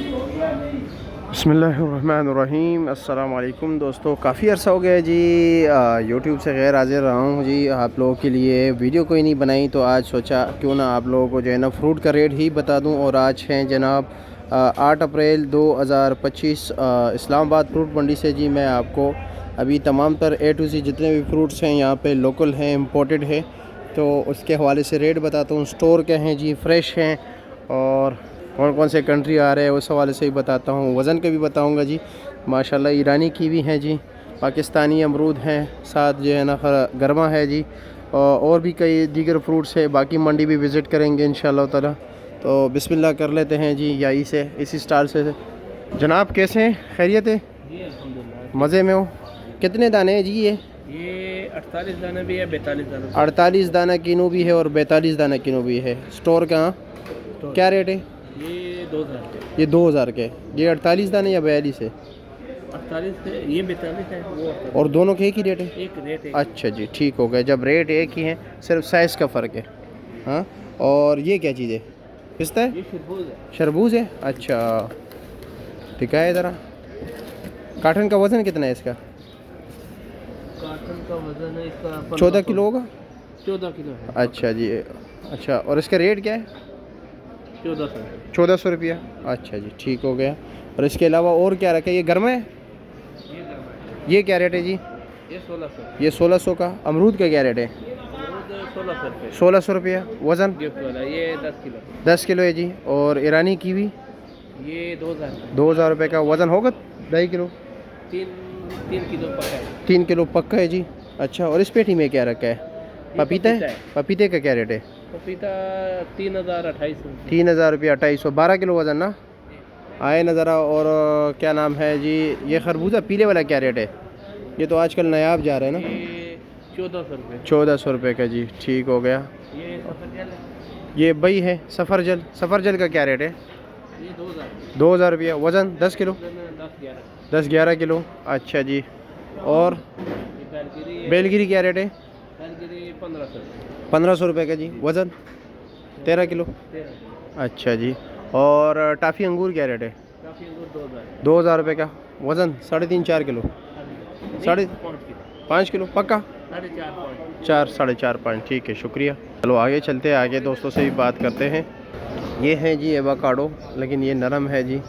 बिस्मिल्लाहिर्रहमानिर्रहीम। अस्सलाम वालेकुम दोस्तों, काफ़ी अर्सा हो गया जी यूट्यूब से गैर हाजिर रहा हूँ जी। आप लोगों के लिए वीडियो कोई नहीं बनाई, तो आज सोचा क्यों ना आप लोगों को जो है ना फ्रूट का रेट ही बता दूँ। और आज हैं जनाब 8 अप्रैल 2025 इस्लामाबाद फ्रूट मंडी से जी। मैं आपको अभी तमाम तर A to Z जितने भी फ्रूट्स हैं यहाँ पे लोकल हैं, इम्पोर्टेड है, तो उसके हवाले से रेट बताता हूँ। स्टोर के हैं जी, फ्रेश हैं, और कौन कौन से कंट्री आ रहे हैं उस हवाले से ही बताता हूँ। वज़न के भी बताऊँगा जी। माशाल्लाह ईरानी कीवी हैं जी, पाकिस्तानी अमरूद हैं, साथ जो है ना गरमा है जी, और भी कई दीगर फ्रूट्स है। बाकी मंडी भी विज़िट करेंगे इंशाअल्लाह ताला। तो बिस्मिल्लाह कर लेते हैं जी, यहीं से इसी स्टाइल से। जनाब कैसे हैं, खैरियत है? मज़े में हो? कितने दाने हैं जी ये? 48 दाना भी है, 42 दाना। 48 दाना किनो भी है और 42 दाना किनो भी है। स्टोर कहाँ, क्या रेट है? ये 2000 के। ये 2000 के। ये 48 दाने या 42 है? 48 है, ये 42 है, वो 48। और दोनों के एक ही रेट है? एक रेट है। अच्छा जी, ठीक हो गया। जब रेट एक ही है, सिर्फ साइज़ का फ़र्क है। हाँ, और ये क्या चीज़ है? पिस्ता है? ये शरबूज है। शरबूज है, अच्छा। ठीक है, ज़रा काटन का वज़न कितना है इसका? कार्टन का वजन है इसका 14 किलो होगा। 14 किलो है। अच्छा जी, अच्छा। और इसका रेट क्या है? 1400। 1400 रुपया। अच्छा जी, ठीक हो गया। और इसके अलावा और क्या रखा है? ये गर्म है? ये गर्म है। ये क्या रेट है जी? ये 1600। ये 1600 का। अमरूद का क्या रेट है? अमरूद 1600 रुपये। 1600 रुपया। वज़न? गिफ्ट वाला ये 10 किलो। 10 किलो है जी। और ईरानी कीवी? ये 2000 2000 रुपये का। वज़न होगा 2.5 किलो? 3 किलो पका है। 3 किलो पक्का है जी। अच्छा, और इस पेटी में क्या रखा है? ये पपीता है? पपीते का क्या रेट है? पपीता 3028। 3000 रुपया, 250। 12 किलो वज़न ना आए न ज़रा। और क्या नाम है जी, ये खरबूजा पीले वाला क्या रेट है? ये तो आजकल नायाब जा रहा है ना। ये 1400 रुपये। 1400 रुपये का जी, ठीक हो गया। ये सफरजल है। ये बई है सफ़रजल। सफ़रजल का क्या रेट है? ये 2000। 2000 रुपया। वज़न 10 किलो? 10-11। 10-11 किलो। अच्छा जी। और ये बेलगिरी है। बेलगिरी क्या रेट है? बेलगिरी 1500। 1500 रुपये का जी। वज़न 13 किलो। 13। अच्छा जी। और टाफ़ी अंगूर क्या रेट है? काफ़ी अंगूर 2000। 2000 रुपये का। वज़न 3.5-4 किलो। साढ़े 5 किलो। 5 किलो पक्का? 4.5 4, 4.5 ठीक है, शुक्रिया। चलो आगे चलते हैं, आगे दोस्तों से भी बात करते हैं। ये है जी एवोकाडो, लेकिन ये नरम है जी,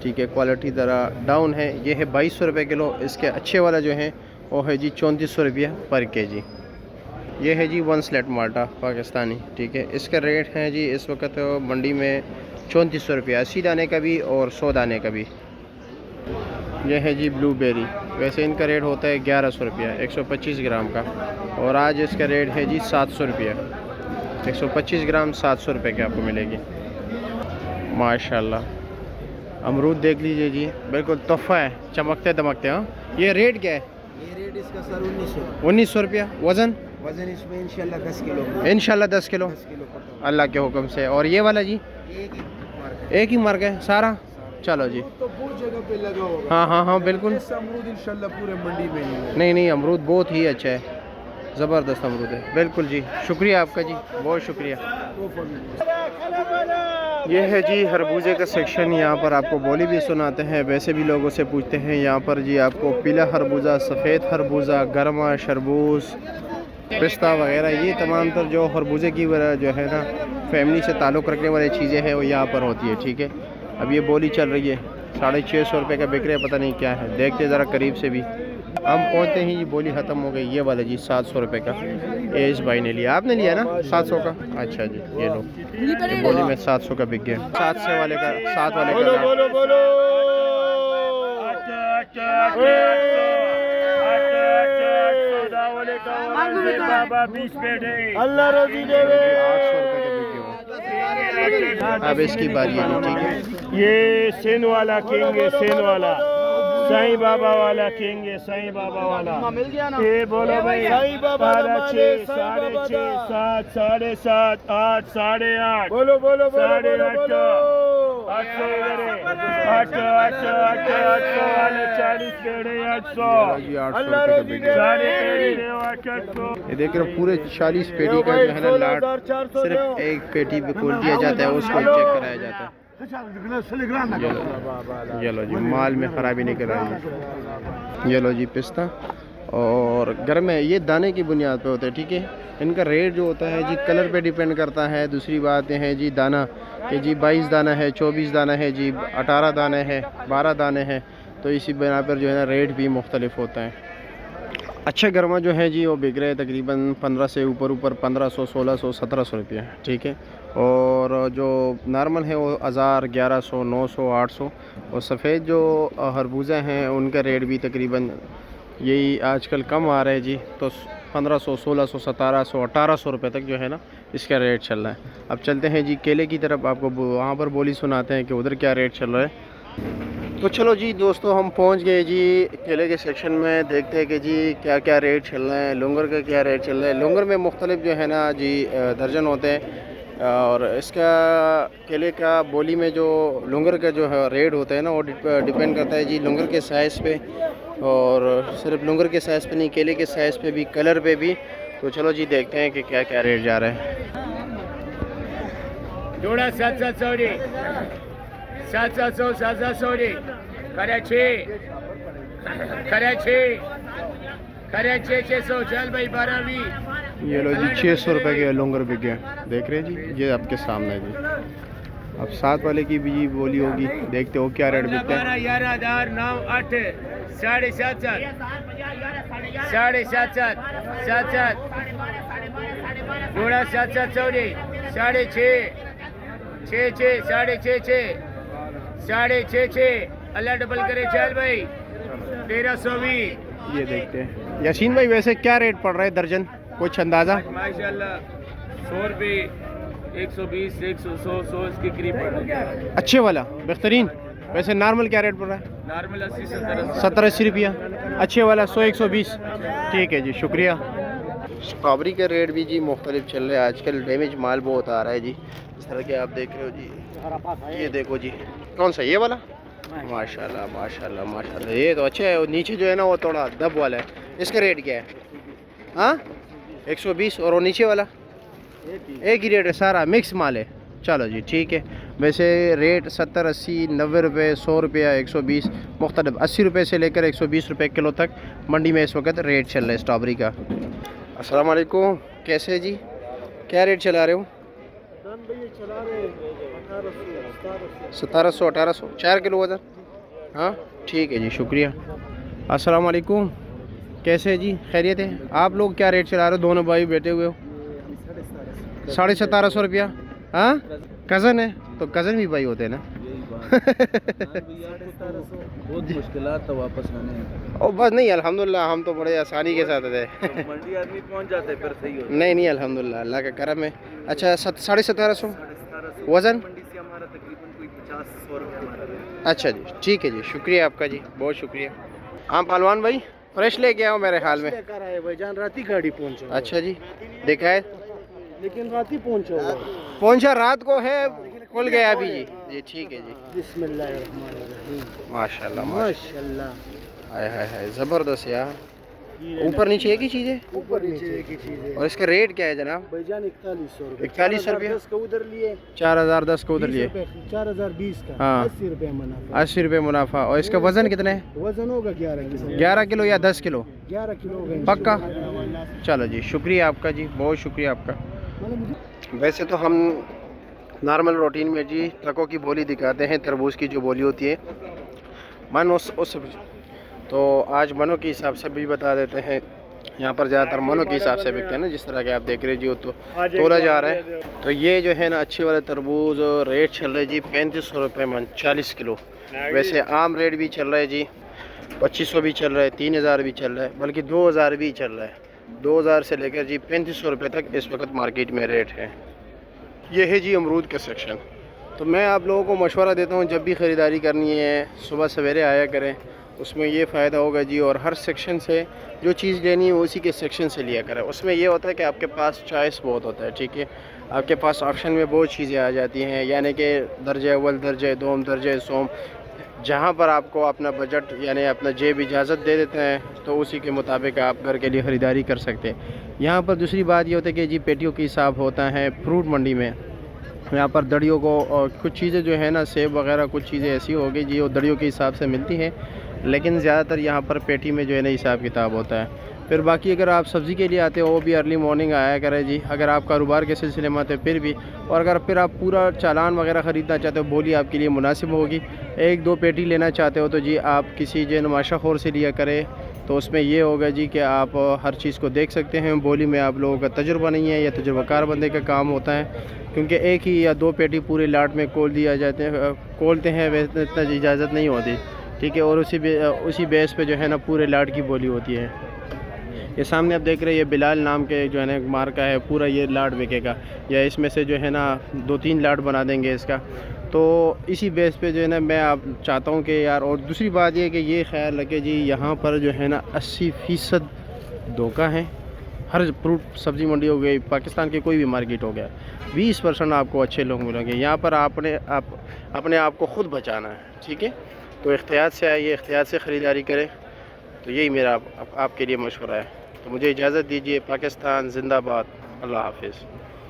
ठीक है, क्वालिटी ज़रा डाउन है। ये है 2200 रुपये किलो। इसके अच्छे वाला जो है वो है जी 3400 रुपया पर केजी। ये है जी 1 स्लेट माल्टा पाकिस्तानी, ठीक है। इसका रेट है जी इस वक्त मंडी में 3400 रुपया, 80 दाने का भी और 100 दाने का भी। यह है जी ब्लूबेरी, वैसे इनका रेट होता है 1100 रुपया 125 ग्राम का, और आज इसका रेट है जी 700 रुपया। 125 ग्राम 700 रुपये की आपको मिलेगी। माशाल्लाह। अमरूद देख लीजिए जी, बिल्कुल तोहफ़ा है, चमकते दमकते। हाँ, ये रेट क्या है? ये रेट इसका सर 1900। 1900 रुपया। वज़न? वजन इसमें इंशाल्लाह 10 किलो। इंशाल्लाह 10 किलो 10 किलो पक्का। अल्लाह के हुक्म से। और ये वाला जी? एक ही मार्क है। एक ही मार्क है सारा? चलो जी। तो बहुत जगह पे लगा होगा। हाँ हाँ हाँ, बिल्कुल। ऐसा अमरूद इंशाल्लाह पूरे मंडी में ही है। नहीं नहीं, अमरूद बहुत ही अच्छा है, ज़बरदस्त अमरूद है, बिल्कुल जी। शुक्रिया आपका जी, बहुत शुक्रिया। ये है जी खरबूजे का सेक्शन। यहाँ पर आपको बोली भी सुनाते हैं, वैसे भी लोगों से पूछते हैं। यहाँ पर जी आपको पीला खरबूजा, सफ़ेद खरबूजा, गरमा, शरबूज, पिस्ता वगैरह, ये तमाम तर जो खरबूजे की जो है ना फैमिली से ताल्लुक़ रखने वाली चीज़ें हैं वो यहाँ पर होती है, ठीक है। अब ये बोली चल रही है 650 रुपये का बिक रहे, पता नहीं क्या है, देखते ज़रा करीब से भी। हम पहुँचते ही ये बोली ख़त्म हो गई। ये वाला जी 700 रुपये का एज भाई ने लिया। आपने लिया ना 700 का? अच्छा जी, ये लो, ये बोली में 700 का बिक गया। 7 वाले का 7 वाले का अल्लाह रोजी देवे। 800 रुपये का बिक गया। अब इसकी बारी है, ठीक है। ये सेन वाला किंग है, सेन वाला साईं बाबा वाला किंग है, साईं बाबा वाला। ये बोलो भाई, साईं बाबा 6, 6.5, 7, 7.5, 8, 8.5, बोलो बोलो बोलो 8.5, 800 इधर है, 800 वाले 40 पेड़े 800, जी 800 रुपये का बिक गया। सारे पेड़े 800। ये देख रहे हो, पूरे 40 पेटी का जो है ना लाट सिर्फ एक पेटी पे खोल दिया जाता है, उसको चेक कराया जाता है। ये लो जी, माल में ख़राबी नहीं कराई। ये लो जी पिस्ता, और घर में ये दाने की बुनियाद पे होते हैं, ठीक है। इनका रेट जो होता है जी कलर पे डिपेंड करता है। दूसरी बात यह है जी दाना कि जी 22 दाना है, 24 दाना है जी, 18 दाने हैं, 12 दाने हैं, तो इसी बिना पर जो है ना रेट भी मुख्तलिफ होता है। अच्छे गर्मा जो है जी वो बिक रहे तकरीबन 15 से ऊपर 1500, 1600, 1700 रुपये, ठीक है। और जो नॉर्मल है वो 1000, 1100, 900, 800। और सफ़ेद जो खरबूजा हैं उनका रेट भी तकरीबन यही आजकल कम आ रहा है जी, तो 1500, 1600, 1700, 1800 रुपये तक जो है ना इसका रेट चल रहा है। अब चलते हैं जी केले की तरफ, आपको वहाँ पर बोली सुनाते हैं कि उधर क्या रेट चल रहा है। तो चलो जी दोस्तों, हम पहुंच गए जी केले के सेक्शन में। देखते हैं कि जी क्या क्या रेट चल रहे हैं, लुंगर का क्या रेट चल रहा है। लुंगर में मुख्तलिफ जो है ना जी दर्जन होते हैं, और इसका केले का बोली में जो लुंगर का जो है रेट होता है ना वो डिपेंड करता है जी लुंगर के साइज़ पे, और सिर्फ लुंगर के साइज़ पे नहीं, केले के साइज़ पे भी, कलर पे भी। तो चलो जी देखते हैं कि क्या क्या रेट जा रहा है। जोड़ा 700 700 700 कराची कराची कराची 600 चल भाई 12 ये लो जी 600 रुपये के लुंगर बिक गए, देख रहे हैं जी, ये आपके सामने जी। अब साथ वाले की भी बोली होगी, देखते हो क्या रेट बिकते हैं। 11 11 9 8 7.5 7.5 7 जोड़ा 700 6.5 6.5 अल्लाह डबल करे चल भाई 1320। ये देखते हैं यासीन भाई, वैसे क्या रेट पड़ रहा है दर्जन, कुछ अंदाज़ा? माशाल्लाह 100 रुपये, 120, 100 इसके करीब पड़ रहा है। अच्छे वाला बेहतरीन। वैसे नॉर्मल क्या रेट पड़ रहा है? नॉर्मल 80 70 70-80 रुपया। अच्छे वाला 100-120। ठीक है जी, शुक्रिया। स्ट्रॉबेरी का रेट भी जी मुख्तलिफ चल रहा है आजकल, डैमेज माल बहुत आ रहा है जी, इस तरह के आप देख रहे हो जी। ये देखो जी, कौन सा ये वाला? माशाल्लाह माशाल्लाह माशाल्लाह, ये तो अच्छा है। और नीचे जो है ना वो थोड़ा दब वाला है, इसका रेट क्या है? हाँ 120। और वो नीचे वाला एक ही रेट है, सारा मिक्स माल है। चलो जी ठीक है। वैसे रेट 70, 80, 90 रुपये, 100 रुपया, 120 मुख्तलिफ, 80 रुपये से लेकर 120 रुपये किलो तक मंडी में इस वक्त रेट चल रहा है स्ट्रॉबेरी का। अस्सलाम वालेकुम, कैसे जी, क्या रेट चला रहे हो? 1700, 1800, 4 किलो वजन। हाँ ठीक है जी, शुक्रिया। अस्सलाम वालेकुम, कैसे है जी, खैरियत है? आप लोग क्या रेट चला रहे हो, दोनों भाई बैठे हुए हो? 1750 रुपया। हाँ कज़न है तो कज़न भी भाई होते हैं ना। बहुत मुश्किलात तो वापस आने। और बस नहीं, अल्हम्दुलिल्लाह हम तो बड़े आसानी के साथ थे। मंडी आदमी पहुंच जाते हैं फिर सही होता नहीं नहीं, अल्हम्दुलिल्लाह अल्लाह का करम है। अच्छा 1750 वज़न। मंडी से हमारा तकरीबन कोई 50-100 रुपये हमारा। अच्छा जी ठीक है जी, शुक्रिया आपका जी, बहुत शुक्रिया। हाँ पहलवान भाई, फ्रेश लेके आओ मेरे ख्याल में। भाईजान रात ही गाड़ी पहुंचा। अच्छा जी, देखा है, लेकिन रात ही पहुंचा पहुंचा रात को है, खुल गया अभी जी। जी ठीक है जी, बिस्मिल्लाहिर्रहमानिर्रहीम। माशाल्लाह माशाल्लाह, हाय हाय हाय, ज़बरदस्त यार। ऊपर नीचे एक ही चीज़ है, ऊपर नीचे एक ही चीज़ है। और इसका रेट क्या है जनाब? भाईजान 4100 रुपये। 41 रुपये 10 का उधर लिए, 4010 को उधर लिए, 4020 का। हाँ। 80 रुपये मुनाफा। 80 रुपये मुनाफा। और इसका वज़न कितना है? वजन होगा 11 किलो। 11 किलो या 10 किलो? 11 किलो होगा पक्का। चलो जी, शुक्रिया आपका जी, बहुत शुक्रिया आपका। वैसे तो हम नॉर्मल रूटीन में जी ट्रकों की बोली दिखाते हैं, तरबूज की जो बोली होती है मन उस तो आज मनों के हिसाब से भी बता देते हैं। यहाँ पर ज़्यादातर मनों के हिसाब से बिकते हैं ना, जिस तरह के आप देख रहे जी, वो तो तोला जा रहा है। तो ये जो है ना अच्छे वाले तरबूज रेट चल रहा है जी 3500 रुपये मन, 40 किलो। वैसे आम रेट भी चल रहा है जी 2500 भी चल रहा है, 3000 भी चल रहा है, बल्कि 2000 भी चल रहा है। 2000 से लेकर जी 3500 रुपये तक इस वक्त मार्केट में रेट है। ये है जी अमरूद का सेक्शन। तो मैं आप लोगों को मशवरा देता हूँ, जब भी ख़रीदारी करनी है सुबह सवेरे आया करें, उसमें ये फ़ायदा होगा जी। और हर सेक्शन से जो चीज़ लेनी है उसी के सेक्शन से लिया करें। उसमें ये होता है कि आपके पास चॉइस बहुत होता है, ठीक है, आपके पास ऑप्शन में बहुत चीज़ें आ जाती हैं, यानी कि दर्जे अव्वल, दर्जे दोम, दर्जे सोम, जहाँ पर आपको अपना बजट यानी अपना जेब इजाज़त दे देते हैं तो उसी के मुताबिक आप घर के लिए ख़रीदारी कर सकते हैं। यहाँ पर दूसरी बात ये होती है कि जी पेटियों की हिसाब होता है फ्रूट मंडी में, यहाँ पर दड़ियों को कुछ चीज़ें जो है ना, सेब वगैरह कुछ चीज़ें ऐसी हो गई जी वो दड़ियों के हिसाब से मिलती हैं, लेकिन ज़्यादातर यहाँ पर पेटी में जो है ना हिसाब किताब होता है। फिर बाकी अगर आप सब्ज़ी के लिए आते हो वो भी अर्ली मॉर्निंग आया करें जी, अगर आप कारोबार के सिलसिले में आते फिर भी। और अगर फिर आप पूरा चालान वगैरह ख़रीदना चाहते हो, बोली आपके लिए मुनासिब होगी। 1-2 पेटी लेना चाहते हो तो जी आप किसी जो नुमाशा खोर से लिया करें, तो उसमें ये होगा जी कि आप हर चीज़ को देख सकते हैं। बोली में आप लोगों का तजुर्बा नहीं है, या तजुर्बाकार बंदे का काम होता है, क्योंकि एक ही या 2 पेटी पूरे लाट में खोलते हैं वैसे इतना इजाज़त नहीं होती, ठीक है। और उसी बेस पे जो है ना पूरे लाट की बोली होती है। ये सामने आप देख रहे हैं ये बिलाल नाम के जो है ना मार्का है, पूरा ये लाट बिकेगा, या इसमें से जो है ना 2-3 लाट बना देंगे इसका। तो इसी बेस पे जो है ना मैं आप चाहता हूँ कि यार, और दूसरी बात ये कि ये ख्याल रखें जी यहाँ पर जो है ना 80% धोखा है। हर फ्रूट सब्ज़ी मंडी हो गई, पाकिस्तान की कोई भी मार्केट हो गया, 20% आपको अच्छे लोग मिलेंगे। यहाँ पर अपने आप को ख़ुद बचाना है, ठीक है। तो एहतियात से आइए, एहतियात से ख़रीदारी करें। तो यही मेरा आपके लिए मशवरा है। तो मुझे इजाज़त दीजिए। पाकिस्तान जिंदाबाद। अल्लाह हाफिज़।